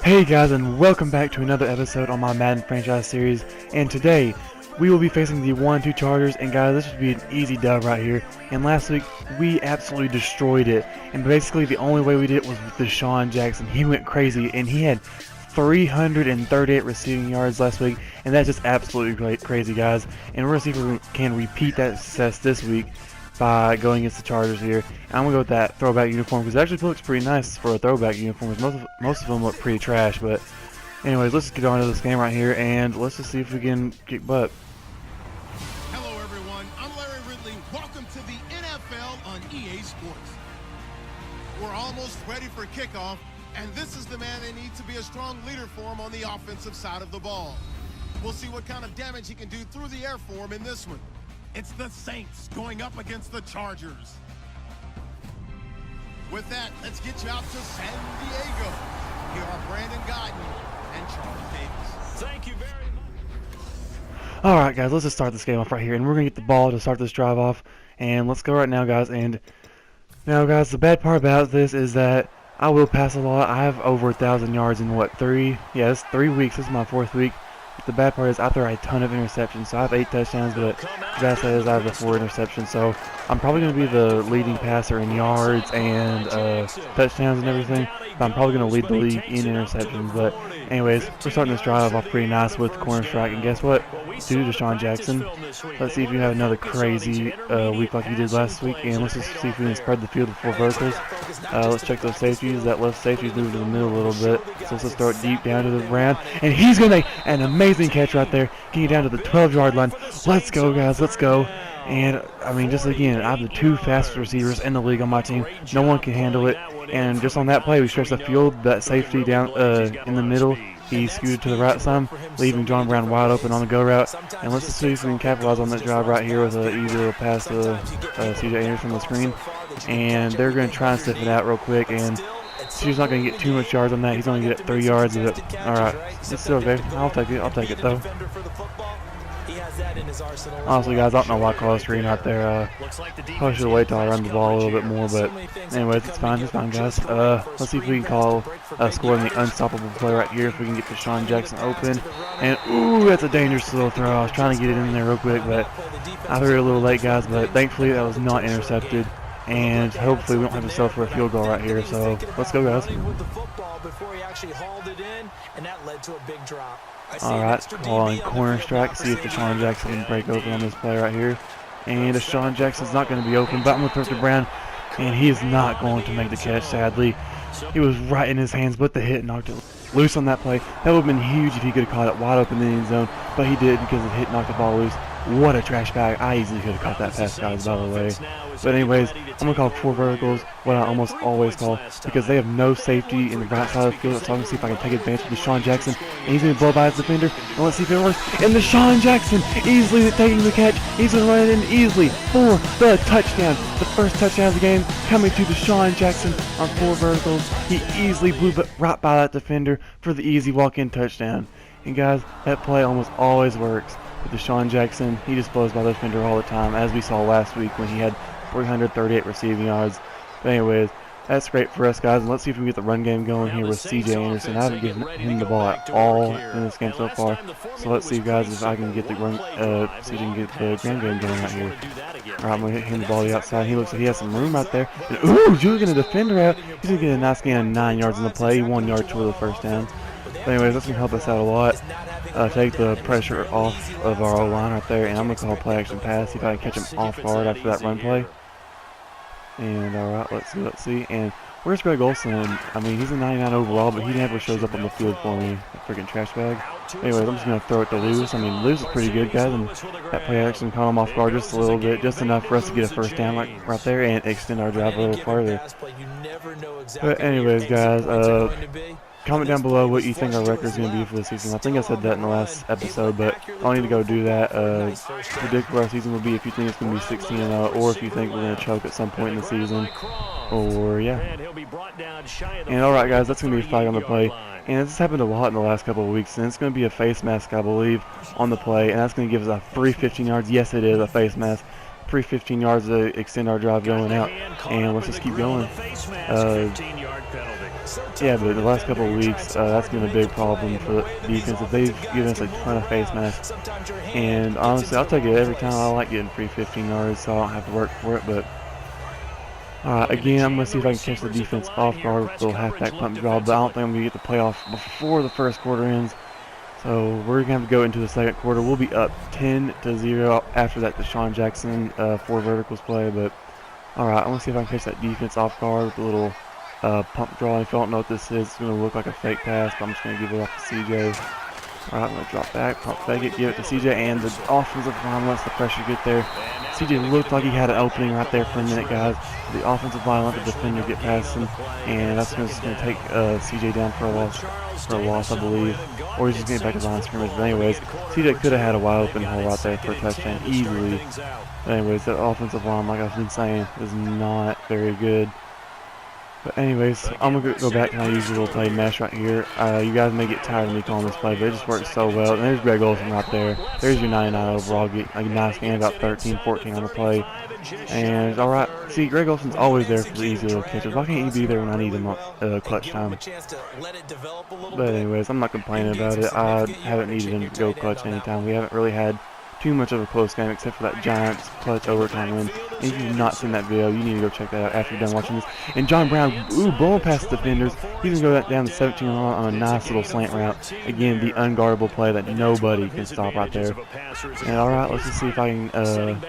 Hey guys, and welcome back to another episode on my Madden franchise series. And today we will be facing the 1-2 Chargers, and guys, this should be an easy dub right here. And last week we absolutely destroyed it, and basically the only way we did it was with Deshaun Jackson. He went crazy, and he had 338 receiving yards last week, and that's just absolutely crazy, guys. And we're gonna see if we can repeat that success this week by going against the Chargers here. And I'm gonna go with that throwback uniform because it actually looks pretty nice for a throwback uniform. Most of them look pretty trash, but anyways, let's just get on to this game right here and let's just see if we can kick butt. Hello everyone, I'm Larry Ridley. Welcome to the NFL on EA Sports. We're almost ready for kickoff, and this is the man they need to be a strong leader for him on the offensive side of the ball. We'll see what kind of damage he can do through the air for him in this one. It's the Saints going up against the Chargers. With that, let's get you out to San Diego. Here are Brandon Guyton and Charles Davis. Thank you very much. Alright guys, let's just start this game off right here, and we're gonna get the ball to start this drive off, and let's go right now, guys. And now guys, the bad part about this is that I will pass a lot. I have over 1,000 yards in what, 3 weeks. This is my 4th week. The bad part is I throw a ton of interceptions, so I have 8 touchdowns, but the bad side is I have the 4 interceptions, so I'm probably going to be the leading passer in yards and touchdowns and everything, but I'm probably going to lead the league in interceptions. But anyways, we're starting this drive off pretty nice with corner strike, and guess what? Dude, Deshaun Jackson, let's see if you have another crazy week like you did last week, and let's just see if we can spread the field with 4 verticals. Let's check those safeties. That left safety's moved to the middle a little bit, so let's just throw it deep down to the ground, and he's going to make an amazing catch right there, getting it down to the 12-yard line. Let's go, guys, let's go. And I mean, just again, I have the 2 fastest receivers in the league on my team. No one can handle it, and just on that play, we stretched the field. That safety down in the middle, he scooted to the right some, leaving John Brown wide open on the go route. And let's just see if we can capitalize on that drive right here with an easy little pass to C.J. Anderson on the screen. And they're going to try and stiff it out real quick, and he's not going to get too much yards on that. He's going to get it 3 yards. Alright, it's still okay. I'll take it though. Honestly, guys, I don't know why I call a screen right there. Probably should have waited till I run the ball a little bit more, but anyways, it's fine, guys. Let's see if we can call score in the unstoppable play right here, if we can get Deshaun Jackson open. And ooh, that's a dangerous little throw. I was trying to get it in there real quick, but I threw it a little late, guys, but thankfully that was not intercepted. And hopefully we don't have to settle for a field goal right here, so let's go, guys. Alright, calling corner strike, see if Deshaun Jackson can break open on this play right here. And Deshaun Jackson's not going to be open, but I'm going to throw it to Brown, and he is not going to make the catch, sadly. He was right in his hands, but the hit knocked it loose on that play. That would have been huge if he could have caught it wide open in the end zone, but he did because the hit knocked the ball loose. What a trash bag. I easily could have caught that pass, guys, by the way. But anyways, I'm going to call 4 verticals, what I almost always call, because they have no safety in the right side of the field. So I'm going to see if I can take advantage of Deshaun Jackson. And he's going to blow by his defender. And let's see if it works. And Deshaun Jackson easily taking the catch. He's going to run it in easily for the touchdown. The first touchdown of the game coming to Deshaun Jackson on 4 verticals. He easily blew right by that defender for the easy walk-in touchdown. And guys, that play almost always works. With Deshaun Jackson, he just blows by the defender all the time, as we saw last week when he had 338 receiving yards. But anyways, that's great for us, guys. And let's see if we can get the run game going here with C.J. Anderson. I haven't given him the ball at all in this game so far. So let's see, guys, if I can get the run, see if we can get the run game going right here. Alright, I'm going to hit him the ball to the outside. He looks like he has some room out there. And, ooh, juking the defender out. He's going to get a nice gain of 9 yards in the play, 1 yard toward the first down. But anyways, that's going to help us out a lot. Take the pressure off of our O-line right there, and I'm going to call play action pass, see if I can catch him off guard after that run play. And alright, let's see. And where's Greg Olsen? I mean, he's a 99 overall, but he never shows up on the field for me. That freaking trash bag. Anyways, I'm just going to throw it to Lewis. I mean, Lewis is pretty good, guys, and that play action caught him off guard just a little bit, just enough for us to get a first down right there and extend our drive a little farther. But anyways, guys, comment down below what you think our record is going to be for the season. I think I said that in the last episode, but I'll need to go do that. Predict what our season will be if you think it's going to be 16-0, or if you think we're going to choke at some point in the season. Or, yeah. And alright, guys, that's going to be a flag on the play. And this happened a lot in the last couple of weeks, and it's going to be a face mask, I believe, on the play. And that's going to give us a free 15 yards. Yes, it is a face mask. Free 15 yards to extend our drive going out. And let's just keep going. Yeah, but the last couple of weeks, that's been a big problem for the defense. If they've given us a ton of face masks, and honestly, I'll take it every time. I like getting free 15 yards, so I don't have to work for it. But again, I'm gonna see if I can catch the defense off guard with the little halfback pump draw. But I don't think I'm gonna get the playoff before the first quarter ends. So we're gonna have to go into the second quarter. We'll be up 10-0 after that Deshaun Jackson 4 verticals play. But all right, I want to see if I can catch that defense off guard with a little pump draw. If you don't know what this is, it's going to look like a fake pass, but I'm just going to give it off to CJ. Alright, I'm going to drop back, pump fake it, give it to CJ, and the offensive line lets the pressure get there. CJ looked like he had an opening right there for a minute, guys. The offensive line let the defender get past him, and that's just going to take CJ down for a loss, I believe. Or he's just getting back to line scrimmage. But anyways, CJ could have had a wide open hole right there for a touchdown easily. But anyways, that offensive line, like I've been saying, is not very good. But anyways, I'm going to go back to my usual play mesh right here. You guys may get tired of me calling this play, but it just works so well. And there's Greg Olsen right there. There's your 99 overall. Get a nice game, about 13-14 on the play. And alright, see, Greg Olsen's always there for the easy little catches. Why can't he be there when I need him on clutch time? But anyways, I'm not complaining about it. I haven't needed him to go clutch anytime. We haven't really had too much of a close game except for that Giants clutch overtime win. And if you've not seen that video, you need to go check that out after you're done watching this. And John Brown, blowing past the defenders. He's going to go down to 17 on a nice little slant route. Again, the unguardable play that nobody can stop right there. And alright, let's just see if I can, I'm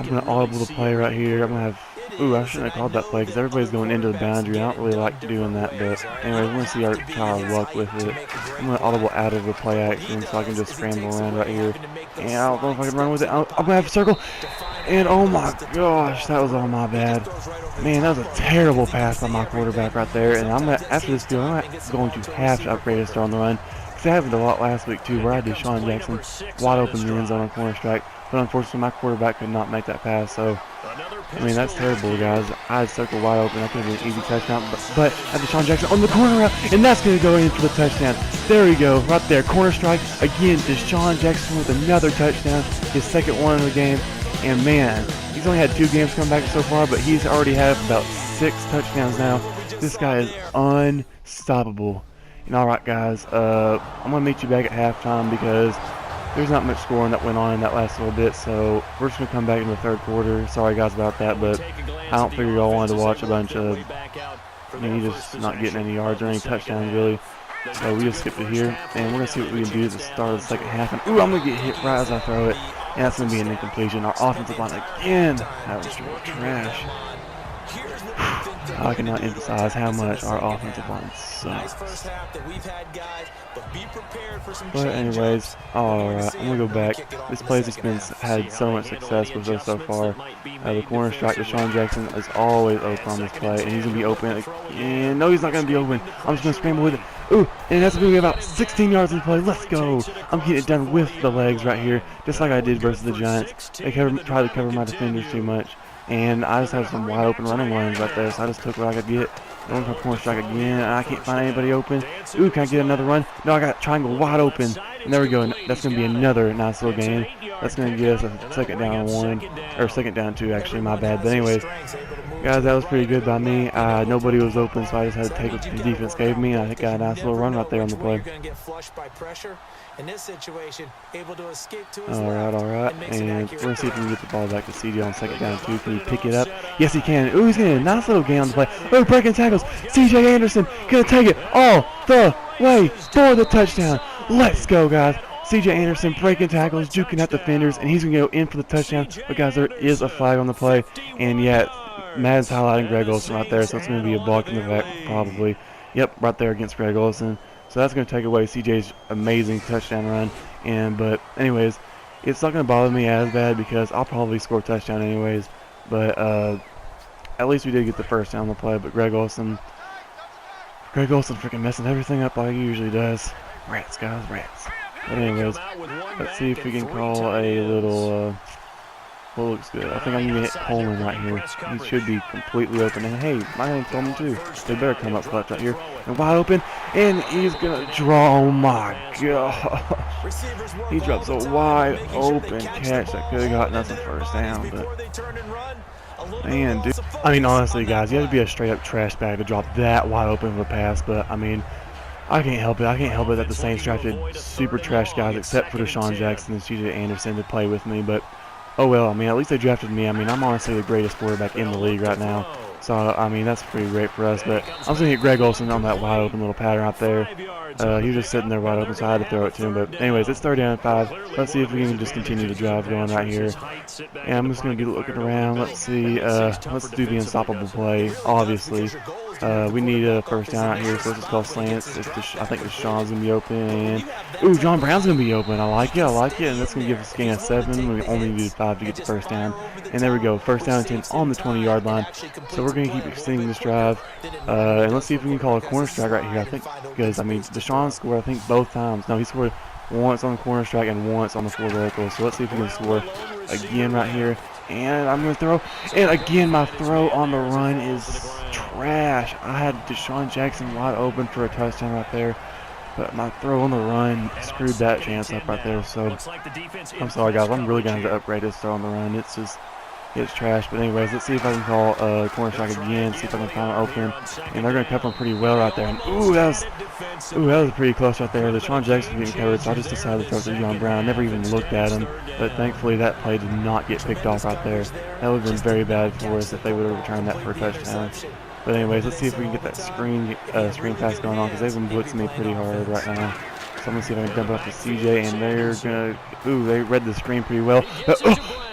going to audible the play right here. I'm going to have, I shouldn't have called that play because everybody's going into the boundary. I don't really like doing that, but anyways, I'm going to see try our luck with it. I'm going to audible out of the play action so I can just scramble around right here. And I don't know if I can run with it. I'm going to have a circle. And oh my gosh, that was all my bad. Man, that was a terrible pass by my quarterback right there. And I'm gonna, after this deal, I'm going to have to upgrade his throw on the run. Because that happened a lot last week too, where I did Deshaun Jackson wide open in the end zone on corner strike. But unfortunately, my quarterback could not make that pass. So, I mean, that's terrible, guys. I had circle wide open. That could have been an easy touchdown. But I had Deshaun Jackson on the corner route, and that's going to go in for the touchdown. There we go, right there. Corner strike. Again, Deshaun Jackson with another touchdown. His second one of the game. And man, he's only had 2 games come back so far, but he's already had about 6 touchdowns now. This guy is unstoppable. And alright, guys, I'm going to meet you back at halftime because there's not much scoring that went on in that last little bit, so we're just going to come back in the third quarter. Sorry, guys, about that, but I don't figure y'all wanted to watch a bunch of me just not getting any yards or any touchdowns, really. So we just skipped it here, and we're going to see what we can do at the start of the second half. And ooh, I'm going to get hit right as I throw it. And that's going to be an incompletion. Our offensive line again. That was straight trash. I cannot emphasize how much our offensive line sucks. But anyways, alright, I'm going to go back. This play's just had so much success with us so far. The corner strike, Deshaun Jackson is always open on this play. And he's going to be open. And no, he's not going to be open. I'm just going to scramble with it. Ooh, and that's going to be about 16 yards in the play. Let's go. I'm getting it done with the legs right here, just like I did versus the Giants. They tried to cover my defenders too much, and I just have some wide open running lanes right there, so I just took what I could get. Going for a corner strike again, and I can't find anybody open. Ooh, can I get another run? No, I got triangle wide open. And there we go. That's going to be another nice little game. That's going to get us a second down 1, or second down 2, actually, my bad. But anyways, guys, that was pretty good by me. Nobody was open, so I just had to take what the defense gave me, and I got a nice little run right there on the play. Alright, and we're going to see if we can get the ball back to CJ on second down 2. Can he pick it up? Yes, he can. Ooh, he's getting a nice little game on the play. Oh, breaking tackles. CJ Anderson going to take it all the way for the touchdown. Let's go, guys. CJ Anderson breaking tackles, juking at defenders, and he's going to go in for the touchdown. But, guys, there is a flag on the play. And, yeah, Madden's highlighting Greg Olsen right there, so it's going to be a block in the back probably. Yep, right there against Greg Olsen. So that's going to take away CJ's amazing touchdown run. But, anyways, it's not going to bother me as bad because I'll probably score a touchdown anyways. But, at least we did get the first down on the play. But Greg Olsen freaking messing everything up like he usually does. Rats, guys, rats. But anyways, let's see if we can call a little, what looks good. I think I can hit Coleman right here. He should be completely open. And hey, my name's Coleman too. They better come up clutch right here. And wide open. And he's going to draw. Oh my gosh. He drops a wide open catch that could have gotten us a first down. But Man, dude. I mean, honestly, guys, you have to be a straight-up trash bag to drop that wide open of a pass. But I mean, I can't help it. I can't help it that the Saints drafted super trash guys, except for Deshaun Jackson and C.J. Anderson to play with me. But oh well. I mean, at least they drafted me. I mean, I'm honestly the greatest quarterback in the league right now. So I mean, that's pretty great for us. But I was gonna get Greg Olsen on that wide open little pattern out there. He was just sitting there wide open, so I had to throw it to him. But anyways, it's 3rd down and 5. Let's see if we can just continue the drive going right here. And I'm just gonna be looking around. Let's see. Let's do the unstoppable play. Obviously, we need a 1st down out here, so let's just call slants. I think Deshaun's gonna be open. And, ooh, John Brown's gonna be open. I like it. I like it. And that's gonna give us a gain of 7. We only needed 5 to get the 1st down. And there we go. 1st down and 10 on the 20-yard line. So we're gonna keep extending this drive. And let's see if we can call a corner strike right here. I think because I mean Deshaun scored I think both times. No, he scored once on the corner strike and once on the 4 vertical. So let's see if we can score again right here. And I'm gonna throw. And again, my throw on the run is trash. I had Deshaun Jackson wide open for a touchdown right there, but my throw on the run screwed that chance up right there. So I'm sorry, guys. I'm really gonna have to upgrade this throw on the run. It's trash. But anyways, let's see if I can call corner strike again. See if I can find it open. And they're gonna cover him pretty well right there. And ooh, that was pretty close right there. Deshaun Jackson getting covered, so I just decided to throw it to John Brown. I never even looked at him, but thankfully that play did not get picked off right there. That would have been very bad for us if they would have returned that for a touchdown. But anyways, let's see if we can get that screen pass going on, because they've been blitzing me pretty hard right now. So I'm gonna see if I can dump it off to CJ, and they're gonna. Ooh, they read the screen pretty well.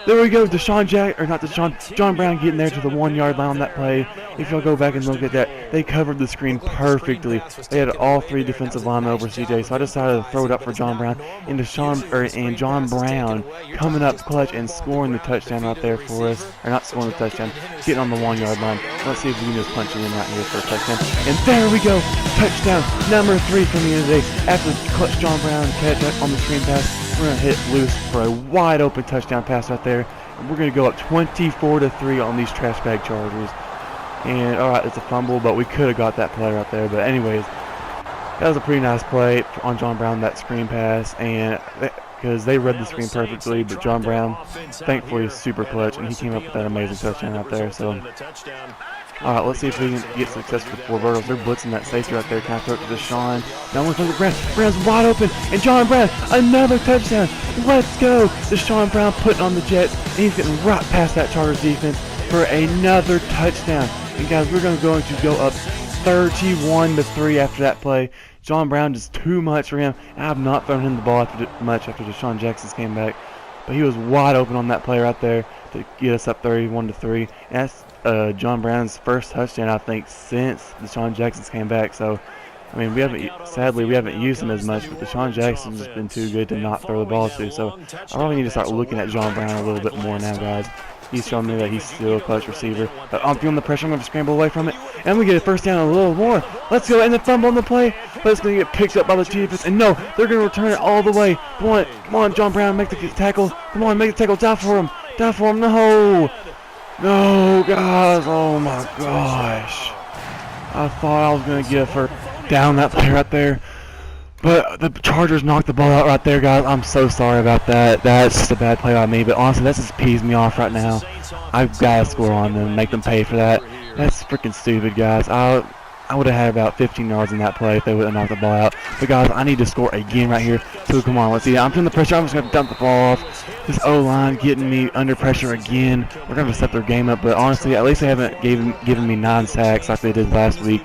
There we go, John Brown getting there to the 1-yard line on that play. If y'all go back and look at that, they covered the screen perfectly. They had all 3 defensive linemen over CJ, so I decided to throw it up for John Brown. And John Brown coming up clutch and scoring the touchdown right there for us. Or not scoring the touchdown, getting on the 1-yard line. Let's see if we can just punch it in right here for a touchdown. And there we go, touchdown number 3 for me today. After clutch John Brown catch on the screen pass, we're going to hit loose for a wide open touchdown pass right there. And we're going to go up 24-3 on these trash bag Chargers. And alright, it's a fumble, but we could have got that play right there. But anyways, that was a pretty nice play on John Brown, that screen pass. And because they read the screen perfectly, but John Brown, thankfully, is super clutch. And he came up with that amazing touchdown out there. So, alright, let's see if we can get success with 4 verticals. They're blitzing that safety right there. Can I throw it to Deshaun? Now we're going to Brown. Brown's wide open. And John Brown, another touchdown. Let's go. Deshaun Brown putting on the Jets. And he's getting right past that Chargers defense for another touchdown. And guys, we're going to go up 31-3 after that play. John Brown is too much for him. I have not thrown him the ball much after Deshaun Jackson came back. But he was wide open on that play right there to get us up 31-3. And that's John Brown's first touchdown, I think, since Deshaun Jackson came back. So, I mean, sadly we haven't used him as much, but Deshaun Jackson's just been too good to not throw the ball to. So, I probably need to start looking at John Brown a little bit more now, guys. He's showing me that he's still a clutch receiver. But I'm feeling the pressure. I'm going to scramble away from it. And we get a 1st down a little more. Let's go. And the fumble on the play. But it's going to get picked up by the defense. And no, they're going to return it all the way. Come on, John Brown, make the tackle. Come on, make the tackle. Die for him. No. No, guys. Oh, my gosh. I thought I was going to get a 1st down that play right there. But the Chargers knocked the ball out right there, guys. I'm so sorry about that. That's just a bad play by me. But honestly, that just pees me off right now. I've got to score on them and make them pay for that. That's freaking stupid, guys. I would have had about 15 yards in that play if they would have knocked the ball out. But, guys, I need to score again right here. So, come on. Let's see. I'm feeling the pressure. I'm just going to dump the ball off. This O-line getting me under pressure again. We're going to step their game up. But, honestly, at least they haven't given me 9 sacks like they did last week.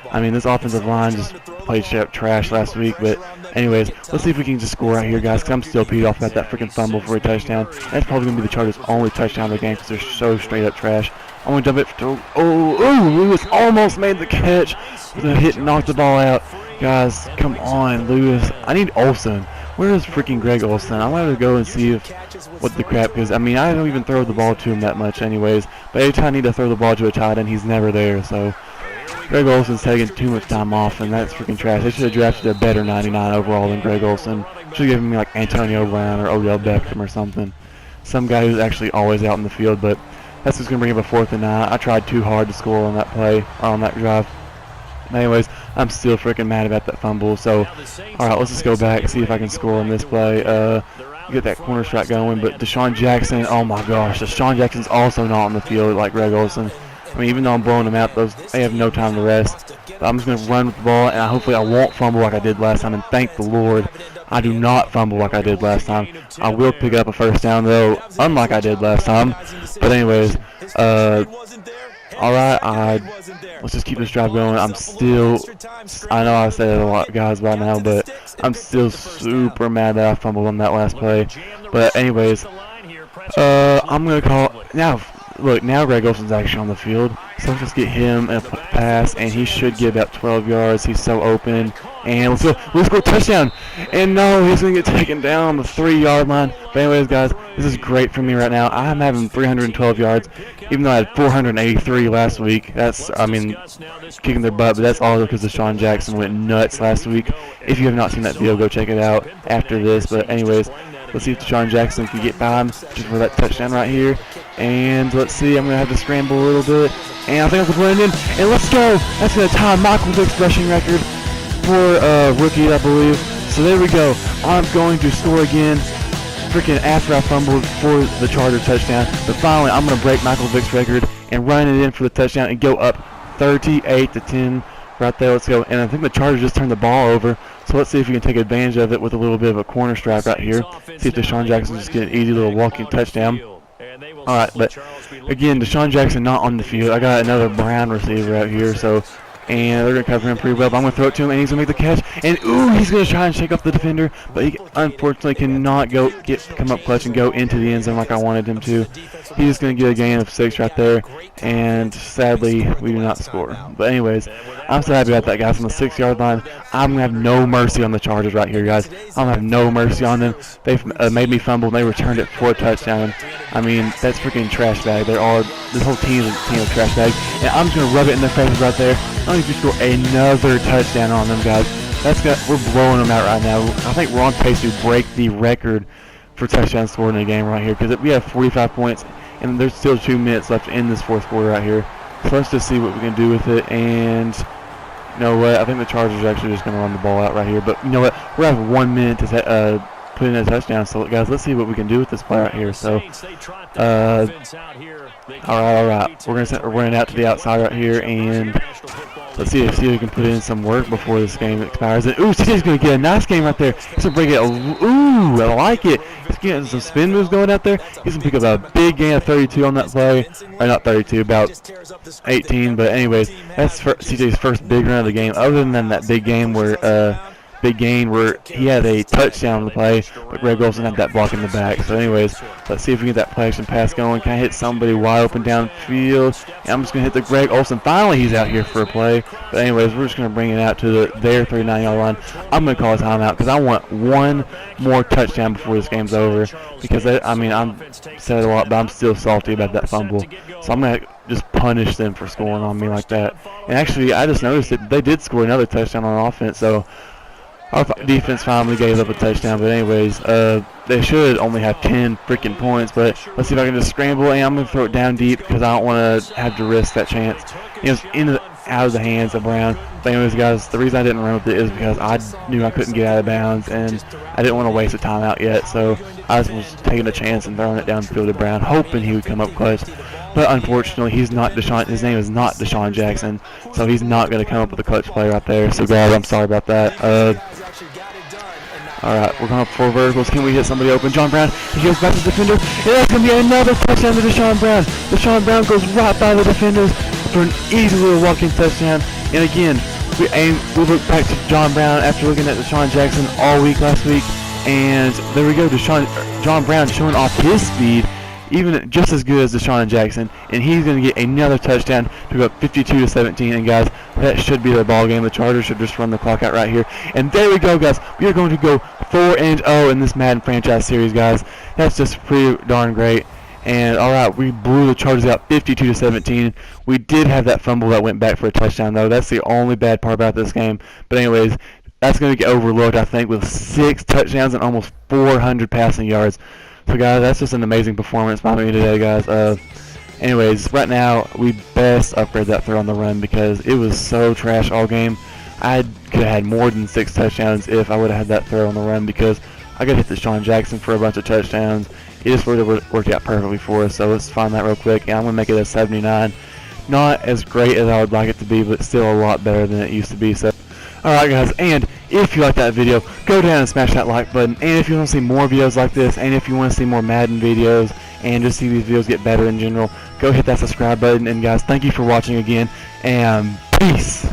I mean, this offensive line just played straight up trash last week. But anyways, let's see if we can just score right here, guys, because I'm still peed off about that freaking fumble for a touchdown. That's probably going to be the Chargers' only touchdown of the game because they're so straight up trash. I'm going to dump it to... Oh, Lewis almost made the catch. The hit knocked the ball out. Guys, come on, Lewis. I need Olsen. Where is freaking Greg Olsen? I wanted to go and see what the crap, because, I mean, I don't even throw the ball to him that much anyways. But every time I need to throw the ball to a tight end, he's never there, so... Greg Olsen's taking too much time off, and that's freaking trash. They should have drafted a better 99 overall than Greg Olsen. Should have given me like Antonio Brown or Odell Beckham or something. Some guy who's actually always out in the field, but that's just going to bring up a 4th and 9. I tried too hard to score on that play, or on that drive. Anyways, I'm still freaking mad about that fumble, so, alright, let's just go back and see if I can score on this play. get that corner strike going. But Deshaun Jackson, oh my gosh, Deshaun Jackson's also not on the field like Greg Olsen. I mean, even though I'm blowing them out, they have no time to rest. But I'm just going to run with the ball, and hopefully I won't fumble like I did last time. And thank the Lord, I do not fumble like I did last time. I will pick up a first down, though, unlike I did last time. But anyways, alright, let's just keep this drive going. I know I said it a lot, guys, by now, but I'm still super mad that I fumbled on that last play. But anyways, I'm going to call, now, look, now Greg Olsen's actually on the field, so let's just get him a pass, and he should get about 12 yards. He's so open, and let's go touchdown. And no, he's going to get taken down on the 3-yard line. But anyways, guys, this is great for me right now. I'm having 312 yards, even though I had 483 last week. That's, I mean, kicking their butt, but that's all because Deshaun Jackson went nuts last week. If you have not seen that video, go check it out after this. But anyways, let's see if Deshaun Jackson can get by him just for that touchdown right here. And let's see, I'm going to have to scramble a little bit. And I think I can run it in. And let's go! That's going to tie Michael Vick's rushing record for rookie, I believe. So there we go. I'm going to score again. Freaking after I fumbled for the Charger touchdown. But finally, I'm going to break Michael Vick's record and run it in for the touchdown and go up 38-10 right there. Let's go. And I think the Chargers just turned the ball over. So let's see if we can take advantage of it with a little bit of a corner strike right here. See if Deshaun Jackson just get an easy little walking touchdown. Alright, but again, Deshaun Jackson not on the field. I got another Brown receiver out here, so, and they're going to cover him pretty well. But I'm going to throw it to him, and he's going to make the catch. And, ooh, he's going to try and shake off the defender, but he unfortunately cannot come up clutch and go into the end zone like I wanted him to. He's just going to get a gain of 6 right there, and sadly, we do not score. But anyways, I'm so happy about that, guys. On the 6-yard line, I'm going to have no mercy on the Chargers right here, guys. I'm going to have no mercy on them. They've made me fumble, and they returned it for a touchdown. I mean, that's freaking trash bag. This whole team is a team of trash bag. And I'm just going to rub it in their faces right there. I think we score another touchdown on them, guys. We're blowing them out right now. I think we're on pace to break the record for touchdowns scored in a game right here, because we have 45 points, and there's still 2 minutes left in this fourth quarter right here. So let's just see what we can do with it. And you know what? I think the Chargers are actually just going to run the ball out right here. But you know what? We have 1 minute to put in a touchdown. So guys, let's see what we can do with this play right here. So, all right. We're running out to the outside right here, and let's see if we can put in some work before this game expires. And ooh, CJ's going to get a nice game right there. He's going to bring it. Ooh, I like it. He's getting some spin moves going out there. He's going to pick up a big gain of 32 on that play. Or not 32, about 18. But anyways, that's CJ's first big run of the game. Other than that big gain where he had a touchdown on the play, but Greg Olsen had that block in the back. So anyways, let's see if we can get that play action pass going. Can I hit somebody wide open downfield? And I'm just going to hit the Greg Olsen. Finally, he's out here for a play. But anyways, we're just going to bring it out to their 39-yard line. I'm going to call a timeout because I want one more touchdown before this game's over. Because, I'm said a lot, but I'm still salty about that fumble. So I'm going to just punish them for scoring on me like that. And actually, I just noticed that they did score another touchdown on offense. So our defense finally gave up a touchdown, but anyways, they should only have 10 freaking points. But let's see if I can just scramble, and I'm going to throw it down deep because I don't want to have to risk that chance. It was out of the hands of Brown. But anyways, guys, the reason I didn't run with it is because I knew I couldn't get out of bounds, and I didn't want to waste a timeout yet. So I just was taking a chance and throwing it downfield to Brown, hoping he would come up clutch. But unfortunately, his name is not Deshaun Jackson, so he's not going to come up with a clutch play right there. So guys, I'm sorry about that. Alright, we're going up 4 verticals. Can we hit somebody open? John Brown, he goes back to the defender, and that's going to be another touchdown to Deshaun Brown. Deshaun Brown goes right by the defenders for an easy little walking touchdown. And again, we look back to John Brown after looking at Deshaun Jackson all week last week, and there we go, John Brown showing off his speed, even just as good as Deshaun Jackson, and he's going to get another touchdown to go up 52-17. And guys, that should be their ball game. The Chargers should just run the clock out right here. And there we go, guys. We are going to go 4-0 in this Madden franchise series, guys. That's just pretty darn great. And all right, we blew the Chargers out 52-17. We did have that fumble that went back for a touchdown, though. That's the only bad part about this game. But anyways, that's going to get overlooked, I think, with 6 touchdowns and almost 400 passing yards. So guys, that's just an amazing performance by me today, guys. Anyways, right now we best upgrade that throw on the run because it was so trash all game. I could have had more than 6 touchdowns if I would have had that throw on the run because I got to hit the Sean Jackson for a bunch of touchdowns. It just really worked out perfectly for us. So let's find that real quick. And I'm going to make it a 79. Not as great as I would like it to be, but still a lot better than it used to be. So, alright guys, and if you like that video, go down and smash that like button. And if you want to see more videos like this, and if you want to see more Madden videos, and just see these videos get better in general, go hit that subscribe button. And guys, thank you for watching again, and peace.